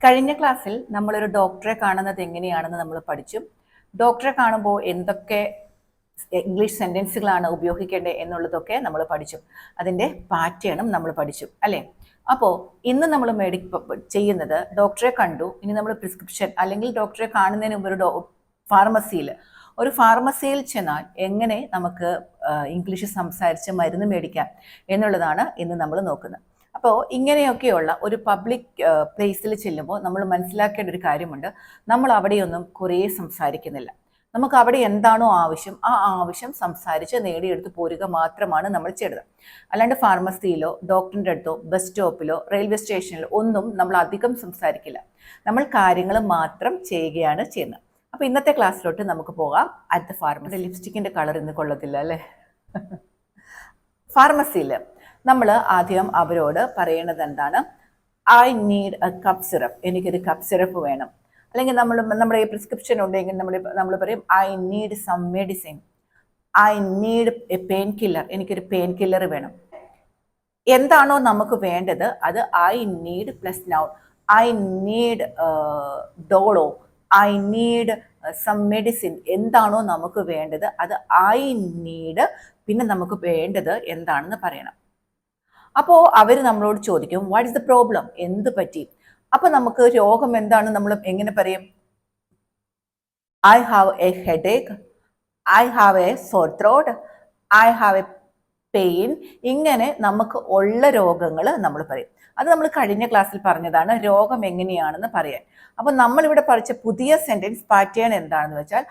കഴിഞ്ഞ ക്ലാസ്സിൽ നമ്മളൊരു ഡോക്ടറെ കാണുന്നത് എങ്ങനെയാണെന്ന് നമ്മൾ പഠിച്ചു. ഡോക്ടറെ കാണുമ്പോൾ എന്തൊക്കെ ഇംഗ്ലീഷ് സെന്റൻസുകളാണ് ഉപയോഗിക്കേണ്ടത് എന്നുള്ളതൊക്കെ നമ്മൾ പഠിച്ചു. അതിൻ്റെ പാറ്റേണും നമ്മൾ പഠിച്ചു അല്ലേ. അപ്പോൾ ഇന്ന് നമ്മൾ ചെയ്യുന്നത് ഡോക്ടറെ കണ്ടു, ഇനി നമ്മൾ പ്രിസ്ക്രിപ്ഷൻ അല്ലെങ്കിൽ ഡോക്ടറെ കാണുന്നതിന് മുമ്പ് ഒരു ഫാർമസിയിൽ ചെന്നാൽ എങ്ങനെ നമുക്ക് ഇംഗ്ലീഷ് സംസാരിച്ച് മരുന്ന് മേടിക്കാം എന്നുള്ളതാണ് ഇന്ന് നമ്മൾ നോക്കുന്നത്. അപ്പോൾ ഇങ്ങനെയൊക്കെയുള്ള ഒരു പബ്ലിക് പ്ലേസിൽ ചെല്ലുമ്പോൾ നമ്മൾ മനസ്സിലാക്കേണ്ട ഒരു കാര്യമുണ്ട്, നമ്മൾ അവിടെയൊന്നും കുറേ സംസാരിക്കുന്നില്ല. നമുക്ക് അവിടെ എന്താണോ ആവശ്യം ആ ആവശ്യം സംസാരിച്ച് നേടിയെടുത്ത് പോരുക മാത്രമാണ് നമ്മൾ ചെയ്തത്. അല്ലാണ്ട് ഫാർമസിയിലോ ഡോക്ടറിൻ്റെ അടുത്തോ ബസ് സ്റ്റോപ്പിലോ റെയിൽവേ സ്റ്റേഷനിലോ ഒന്നും നമ്മൾ അധികം സംസാരിക്കില്ല. നമ്മൾ കാര്യങ്ങൾ മാത്രം ചെയ്യുകയാണ് ചെയ്യുന്നത്. അപ്പോൾ ഇന്നത്തെ ക്ലാസ്സിലോട്ട് നമുക്ക് പോകാം. At the pharmacy. ലിപ്സ്റ്റിക്കിൻ്റെ കളർ ഇന്ന് കൊള്ളത്തില്ല അല്ലേ. ഫാർമസിയിൽ നമ്മൾ ആദ്യം അവരോട് പറയേണ്ടത് എന്താണ്? I need a cough syrup, എനിക്കൊരു കപ്പ് സിറപ്പ് വേണം. അല്ലെങ്കിൽ നമ്മുടെ ഈ പ്രിസ്ക്രിപ്ഷൻ ഉണ്ടെങ്കിൽ നമ്മൾ പറയും I need some medicine, I need a painkiller, എനിക്കൊരു പെയിൻ കില്ലർ വേണം. എന്താണോ നമുക്ക് വേണ്ടത് അത് I need plus noun. I need Dolo, I need some medicine. എന്താണോ നമുക്ക് വേണ്ടത് അത് ഐ നീഡ്, പിന്നെ നമുക്ക് വേണ്ടത് എന്താണെന്ന് പറയണം. അപ്പോൾ അവർ നമ്മളോട് ചോദിക്കും വാട്ട് ഇസ് ദ പ്രോബ്ലം, എന്ത് പറ്റി? അപ്പോൾ നമുക്ക് രോഗം എന്താണ് നമ്മൾ എങ്ങനെ പറയും? I have A headache, I have A sore throat, I have A pain. ഇങ്ങനെ നമുക്ക് ഉള്ള രോഗങ്ങൾ നമ്മൾ പറയും. അത് നമ്മൾ കഴിഞ്ഞ ക്ലാസ്സിൽ പറഞ്ഞതാണ് രോഗം എങ്ങനെയാണെന്ന് പറയാൻ. അപ്പോൾ നമ്മളിവിടെ പഠിച്ച പുതിയ സെന്റൻസ് പാറ്റേൺ എന്താണെന്ന് വെച്ചാൽ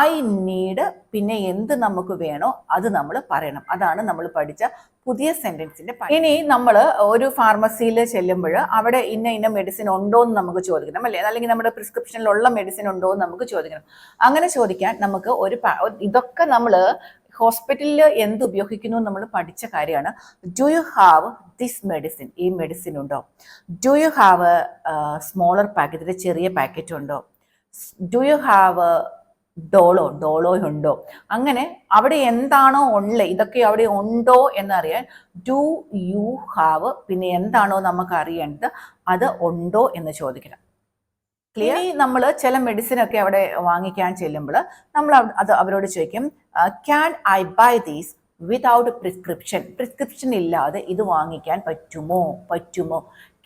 ഐ നീഡ്, പിന്നെ എന്ത് നമുക്ക് വേണോ അത് നമ്മൾ പറയണം. അതാണ് നമ്മൾ പഠിച്ച പുതിയ സെന്റൻസിന്റെ. ഇനി നമ്മൾ ഒരു ഫാർമസിയിൽ ചെല്ലുമ്പോൾ അവിടെ ഇന്ന മെഡിസിൻ ഉണ്ടോ എന്ന് നമുക്ക് ചോദിക്കണം അല്ലേ, അല്ലെങ്കിൽ നമ്മുടെ പ്രിസ്ക്രിപ്ഷനിലുള്ള മെഡിസിൻ ഉണ്ടോ എന്ന് നമുക്ക് ചോദിക്കണം. അങ്ങനെ ചോദിക്കാൻ നമുക്ക് ഇതൊക്കെ നമ്മൾ ഹോസ്പിറ്റലിൽ എന്ത് ഉപയോഗിക്കുന്നു നമ്മൾ പഠിച്ച കാര്യമാണ്. Do you have this medicine, ഈ മെഡിസിൻ ഉണ്ടോ? Do you have smaller packet, ചെറിയ പാക്കറ്റ് ഉണ്ടോ? ഡു യു ഹാവ് ഡോളോ ഉണ്ടോ? അങ്ങനെ അവിടെ എന്താണോ ഉള്ളത്, ഇതൊക്കെ അവിടെ ഉണ്ടോ എന്നറിയാൻ ഡു യു ഹാവ്, പിന്നെ എന്താണോ നമുക്ക് അറിയേണ്ടത് അത് ഉണ്ടോ എന്ന് ചോദിക്കണം. ക്ലിയർ? നമ്മൾ ചില മെഡിസിൻ ഒക്കെ അവിടെ വാങ്ങിക്കാൻ ചെല്ലുമ്പോൾ നമ്മൾ അവരോട് ചോദിക്കും can I buy these without prescription, prescription ഇല്ലാതെ ഇത് വാങ്ങിക്കാൻ പറ്റുമോ?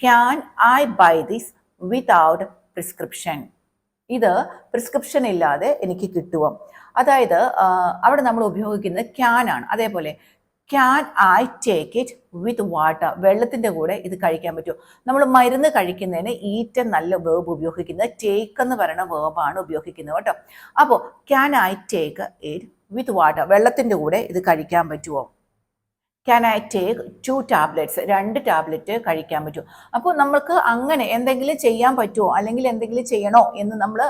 Can I buy these without prescription, ഇത് പ്രിസ്ക്രിപ്ഷൻ ഇല്ലാതെ എനിക്ക് കിട്ടുമോ? അതായത് അവിടെ നമ്മൾ ഉപയോഗിക്കുന്നത് ക്യാൻ ആണ്. അതേപോലെ can I take it with water, വെള്ളത്തിൻ്റെ കൂടെ ഇത് കഴിക്കാൻ പറ്റുമോ? നമ്മൾ മരുന്ന് കഴിക്കുന്നതിന് ഈറ്റ് നല്ല വേർബ് ഉപയോഗിക്കുന്നത് ടേക്ക് എന്ന് പറയുന്ന വേർബാണ് ഉപയോഗിക്കുന്നത് കേട്ടോ. അപ്പോൾ can I take it with water, വെള്ളത്തിൻ്റെ കൂടെ ഇത് കഴിക്കാൻ പറ്റുമോ? Can I take 2 tablets, 2 tablet കഴിക്കാൻ പറ്റുമോ? അപ്പോൾ നമുക്ക് അങ്ങനെ എന്തെങ്കിലും ചെയ്യാൻ പറ്റുമോ അല്ലെങ്കിൽ എന്തെങ്കിലും ചെയ്യണോ എന്ന് നമ്മൾ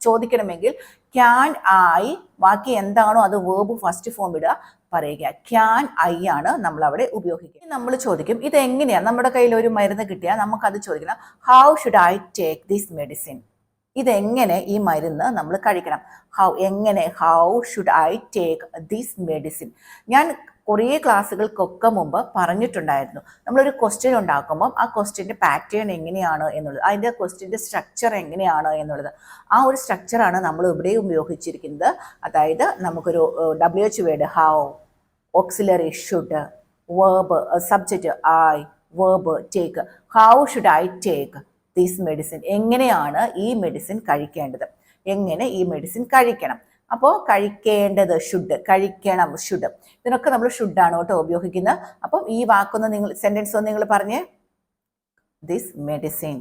ചോദിക്കണമെങ്കിൽ ക്യാൻ ഐ, ബാക്കി എന്താണോ അത് വേർബ് ഫസ്റ്റ് ഫോം ഇടുക, പറയുക. ക്യാൻ ഐ ആണ് നമ്മൾ അവിടെ ഉപയോഗിക്കുക. നമ്മൾ ചോദിക്കും ഇത് എങ്ങനെയാണ്, നമ്മുടെ കയ്യിൽ ഒരു മരുന്ന് കിട്ടിയാൽ നമുക്കത് ചോദിക്കണം how should I take this medicine, ഇതെങ്ങനെ ഈ മരുന്ന് നമ്മൾ കഴിക്കണം. How should I take this medicine. ഞാൻ കുറേ ക്ലാസ്സുകൾക്കൊക്കെ മുമ്പ് പറഞ്ഞിട്ടുണ്ടായിരുന്നു, നമ്മളൊരു ക്വസ്റ്റ്യൻ ഉണ്ടാക്കുമ്പോൾ ആ ക്വസ്റ്റ്യൻ്റെ പാറ്റേൺ എങ്ങനെയാണ് എന്നുള്ളത്, അതിൻ്റെ ക്വസ്റ്റ്യൻ്റെ സ്ട്രക്ചർ എങ്ങനെയാണ് എന്നുള്ളത്, ആ ഒരു സ്ട്രക്ചറാണ് നമ്മൾ ഇവിടെ ഉപയോഗിച്ചിരിക്കുന്നത്. അതായത് നമുക്കൊരു WH word how, auxiliary should, verb subject I, verb take. How should I take this medicine, എങ്ങനെയാണ് ഈ മെഡിസിൻ കഴിക്കേണ്ടത്, എങ്ങനെ ഈ മെഡിസിൻ കഴിക്കണം. അപ്പോൾ കഴിക്കേണ്ടത് ഷുഡ്, കഴിക്കണം ഷുഡ്, ഇതിനൊക്കെ നമ്മൾ ഷുഡാണ് കേട്ടോ ഉപയോഗിക്കുന്നത്. അപ്പം ഈ വാക്കൊന്ന് നിങ്ങൾ സെന്റൻസ് ഒന്ന് നിങ്ങൾ പറഞ്ഞേ. This medicine.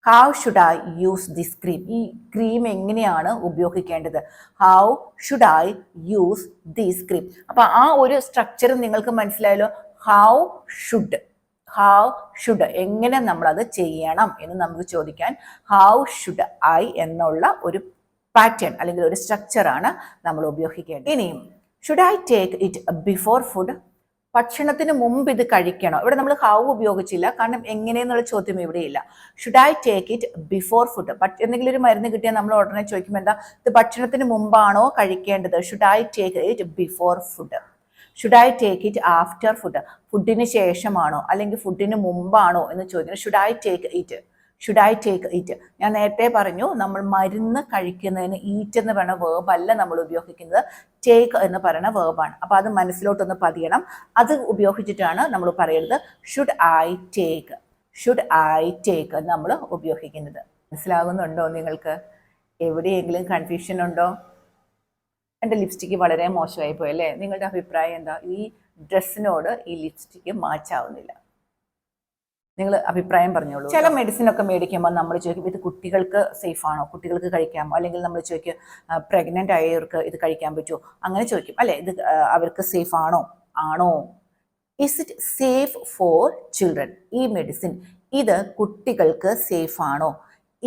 How should I use this cream, ഈ ക്രീം എങ്ങനെയാണ് ഉപയോഗിക്കേണ്ടത്. How should I use this cream. അപ്പം ആ ഒരു സ്ട്രക്ചർ നിങ്ങൾക്ക് മനസ്സിലായല്ലോ. ഹൗ ഷുഡ് എങ്ങനെ നമ്മളത് ചെയ്യണം എന്ന് നമുക്ക് ചോദിക്കാൻ ഹൗ ഷുഡ് ഐ എന്നുള്ള ഒരു പാറ്റേൺ അല്ലെങ്കിൽ ഒരു സ്ട്രക്ചറാണ് നമ്മൾ ഉപയോഗിക്കേണ്ടത്. ഇനിയും should I take it before food, ഭക്ഷണത്തിന് മുമ്പ് ഇത് കഴിക്കണോ? ഇവിടെ നമ്മൾ ഹൗ ഉപയോഗിച്ചില്ല, കാരണം എങ്ങനെയെന്നുള്ള ചോദ്യം ഇവിടെയില്ല. Should I take it before food, എന്തെങ്കിലും ഒരു മരുന്ന് കിട്ടിയാൽ നമ്മൾ ഉടനെ ചോദിക്കുമ്പോൾ എന്താ, ഇത് ഭക്ഷണത്തിന് മുമ്പാണോ കഴിക്കേണ്ടത്? Should I take it before food. Should I take it after food, ഫുഡിന് ശേഷമാണോ അല്ലെങ്കിൽ ഫുഡിന് മുമ്പാണോ എന്ന് ചോദിക്കുന്നത്. Should I take it should I take it? ഞാൻ നേരത്തെ പറഞ്ഞു നമ്മൾ മരുന്ന് കഴിക്കുന്നതിന് ഈറ്റ് എന്ന് പറയുന്ന വേർബല്ല നമ്മൾ ഉപയോഗിക്കുന്നത്, ടേക്ക് എന്ന് പറയുന്ന വേർബാണ്. അപ്പോൾ അത് മനസ്സിലോട്ടൊന്ന് പതിയണം. അത് ഉപയോഗിച്ചിട്ടാണ് നമ്മൾ പറയുന്നത് should I take, should I take എന്ന് നമ്മൾ ഉപയോഗിക്കുന്നത്. മനസ്സിലാകുന്നുണ്ടോ നിങ്ങൾക്ക്? എവിടെയെങ്കിലും കൺഫ്യൂഷൻ ഉണ്ടോ? എൻ്റെ ലിപ്സ്റ്റിക്ക് വളരെ മോശമായി പോയി അല്ലേ? നിങ്ങളുടെ അഭിപ്രായം എന്താ? ഈ ഡ്രസ്സിനോട് ഈ ലിപ്സ്റ്റിക്ക് മാച്ച് ആവുന്നില്ല. നിങ്ങൾ അഭിപ്രായം പറഞ്ഞോളൂ. ചില മെഡിസിൻ ഒക്കെ മേടിക്കുമ്പോൾ നമ്മൾ ചോദിക്കും ഇത് കുട്ടികൾക്ക് സേഫ് ആണോ, കുട്ടികൾക്ക് കഴിക്കാമോ? അല്ലെങ്കിൽ നമ്മൾ ചോദിക്കും പ്രഗ്നൻ്റ് ആയവർക്ക് ഇത് കഴിക്കാൻ പറ്റുമോ? അങ്ങനെ ചോദിക്കും അല്ലേ? ഇത് അവർക്ക് സേഫ് ആണോ? Is it safe for children? ഈ മെഡിസിൻ ഇത് കുട്ടികൾക്ക് സേഫ് ആണോ?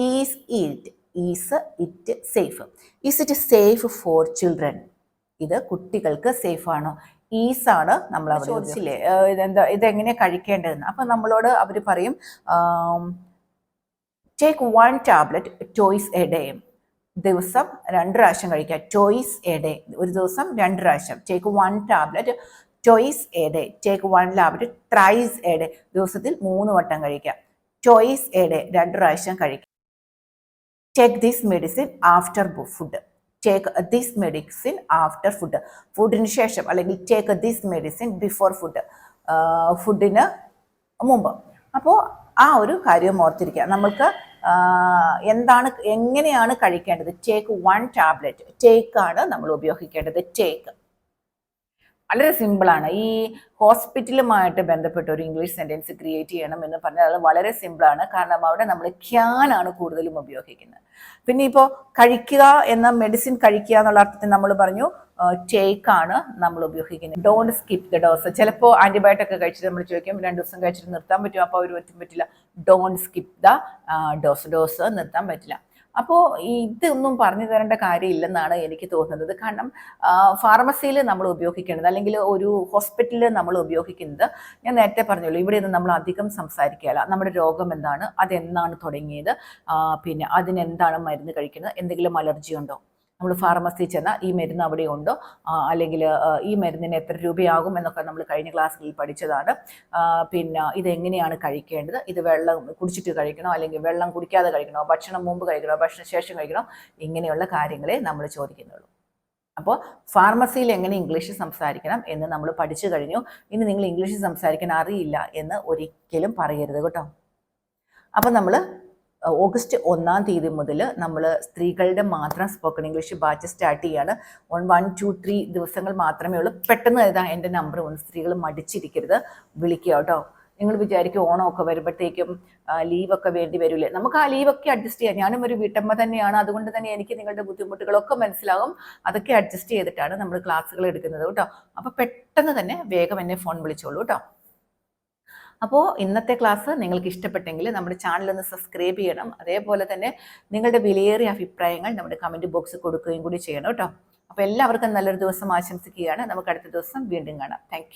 Is it safe? Is it safe for children? ഇത് കുട്ടികൾക്ക് സേഫ് ആണോ? ഈസാണ് നമ്മൾ അവിടെ ചോദിച്ചില്ലേ ഇതെങ്ങനെയാണ് കഴിക്കേണ്ടതെന്ന്. അപ്പം നമ്മളോട് അവർ പറയും take 1 tablet twice A day. ദിവസം 2 പ്രാവശ്യം കഴിക്കുക. ട്വൈസ് എ ഡേ, ഒരു ദിവസം 2 പ്രാവശ്യം. Take 1 tablet twice A day. Take 1 tablet thrice A day, ദിവസത്തിൽ 3 വട്ടം കഴിക്കുക. ട്വൈസ് എ ഡേ, 2 പ്രാവശ്യം കഴിക്കുക. Take this medicine after food. Take this medicine after food, ഫുഡിന് ശേഷം. അല്ലെങ്കിൽ take this medicine before food, ഫുഡിന് മുമ്പ്. അപ്പോൾ ആ ഒരു കാര്യം ഓർത്തിരിക്കുക. നമ്മൾക്ക് എങ്ങനെയാണ് കഴിക്കേണ്ടത്? ടേക്ക് 1 ടാബ്ലറ്റ്, ടേക്ക് ആണ് നമ്മൾ ഉപയോഗിക്കേണ്ടത്. ടേക്ക് വളരെ സിമ്പിളാണ്. ഈ ഹോസ്പിറ്റലുമായിട്ട് ബന്ധപ്പെട്ട ഒരു ഇംഗ്ലീഷ് സെൻറ്റൻസ് ക്രിയേറ്റ് ചെയ്യണം എന്ന് പറഞ്ഞാൽ അത് വളരെ സിമ്പിളാണ്. കാരണം അവിടെ നമ്മൾ ക്യാനാണ് കൂടുതലും ഉപയോഗിക്കുന്നത്. പിന്നെ ഇപ്പോൾ കഴിക്കുക എന്ന മെഡിസിൻ കഴിക്കുക എന്നുള്ള അർത്ഥത്തിൽ നമ്മൾ പറഞ്ഞു ടേക്ക് ആണ് നമ്മൾ ഉപയോഗിക്കുന്നത്. Don't skip the dose. ചിലപ്പോൾ ആൻറ്റിബയോട്ടിക് ഒക്കെ കഴിച്ചിട്ട് നമ്മൾ ചോദിക്കും 2 ദിവസം കഴിച്ചിട്ട് നിർത്താൻ പറ്റുമോ? അപ്പോൾ അവർ പറ്റില്ല. ഡോണ്ട് സ്കിപ്പ് ദ ഡോസ് നിർത്താൻ പറ്റില്ല. അപ്പോൾ ഇതൊന്നും പറഞ്ഞു തരേണ്ട കാര്യമില്ലെന്നാണ് എനിക്ക് തോന്നുന്നത്. കാരണം ഫാർമസിയിൽ നമ്മൾ ഉപയോഗിക്കേണ്ടത് അല്ലെങ്കിൽ ഒരു ഹോസ്പിറ്റലിൽ നമ്മൾ ഉപയോഗിക്കുന്നത്, ഞാൻ നേരത്തെ പറഞ്ഞല്ലോ, ഇവിടെ നിന്ന് നമ്മൾ അധികം സംസാരിക്കുകയല്ല. നമ്മുടെ രോഗം എന്താണ്, അതെന്നാണ് തുടങ്ങിയത്, പിന്നെ അതിനെന്താണ് മരുന്ന് കഴിക്കുന്നത്, എന്തെങ്കിലും അലർജി ഉണ്ടോ, നമ്മൾ ഫാർമസിയിൽ ചെന്നാൽ ഈ മരുന്ന് അവിടെ ഉണ്ടോ, അല്ലെങ്കിൽ ഈ മരുന്നിന് എത്ര രൂപയാകും എന്നൊക്കെ നമ്മൾ കഴിഞ്ഞ ക്ലാസ്സുകളിൽ പഠിച്ചതാണ്. പിന്നെ ഇതെങ്ങനെയാണ് കഴിക്കേണ്ടത്, ഇത് വെള്ളം കുടിച്ചിട്ട് കഴിക്കണോ അല്ലെങ്കിൽ വെള്ളം കുടിക്കാതെ കഴിക്കണോ, ഭക്ഷണം മുമ്പ് കഴിക്കണോ ഭക്ഷണ ശേഷം കഴിക്കണോ, ഇങ്ങനെയുള്ള കാര്യങ്ങളെ നമ്മൾ ചോദിക്കുന്നുള്ളൂ. അപ്പോൾ ഫാർമസിയിൽ എങ്ങനെ ഇംഗ്ലീഷ് സംസാരിക്കണം എന്ന് നമ്മൾ പഠിച്ചു കഴിഞ്ഞു. ഇനി നിങ്ങൾ ഇംഗ്ലീഷ് സംസാരിക്കാൻ അറിയില്ല എന്ന് ഒരിക്കലും പറയരുത് കേട്ടോ. അപ്പം നമ്മൾ ഓഗസ്റ്റ് 1-ാം തീയതി മുതൽ നമ്മൾ സ്ത്രീകളുടെ മാത്രം സ്പോക്കൺ ഇംഗ്ലീഷ് ബാച്ച് സ്റ്റാർട്ട് ചെയ്യാണ്. 1, 2, 3 ദിവസങ്ങൾ മാത്രമേ ഉള്ളൂ. പെട്ടെന്ന് എഴുതാൻ എൻ്റെ നമ്പർ ഒന്ന്. സ്ത്രീകൾ മടിച്ചിരിക്കരുത്, വിളിക്കുക കേട്ടോ. നിങ്ങൾ വിചാരിക്കും ഓണമൊക്കെ വരുമ്പോഴത്തേക്കും ലീവൊക്കെ വേണ്ടി വരില്ലേ? നമുക്ക് ആ ലീവൊക്കെ അഡ്ജസ്റ്റ് ചെയ്യാം. ഞാനും ഒരു വീട്ടമ്മ തന്നെയാണ്, അതുകൊണ്ട് തന്നെ എനിക്ക് നിങ്ങളുടെ ബുദ്ധിമുട്ടുകളൊക്കെ മനസ്സിലാകും. അതൊക്കെ അഡ്ജസ്റ്റ് ചെയ്തിട്ടാണ് നമ്മൾ ക്ലാസ്സുകൾ എടുക്കുന്നത് കേട്ടോ. അപ്പോൾ പെട്ടെന്ന് തന്നെ വേഗം എന്നെ ഫോൺ വിളിച്ചോളൂ കേട്ടോ. അപ്പോൾ ഇന്നത്തെ ക്ലാസ് നിങ്ങൾക്ക് ഇഷ്ടപ്പെട്ടെങ്കിൽ നമ്മുടെ ചാനൽ ഒന്ന് സബ്സ്ക്രൈബ് ചെയ്യണം. അതേപോലെ തന്നെ നിങ്ങളുടെ വിലയേറിയ അഭിപ്രായങ്ങൾ നമ്മുടെ കമൻറ്റ് ബോക്സിൽ കൊടുക്കുകയും കൂടി ചെയ്യണം കേട്ടോ. അപ്പോൾ എല്ലാവർക്കും നല്ലൊരു ദിവസം ആശംസിക്കുകയാണ്. നമുക്ക് അടുത്ത ദിവസം വീണ്ടും കാണാം. താങ്ക്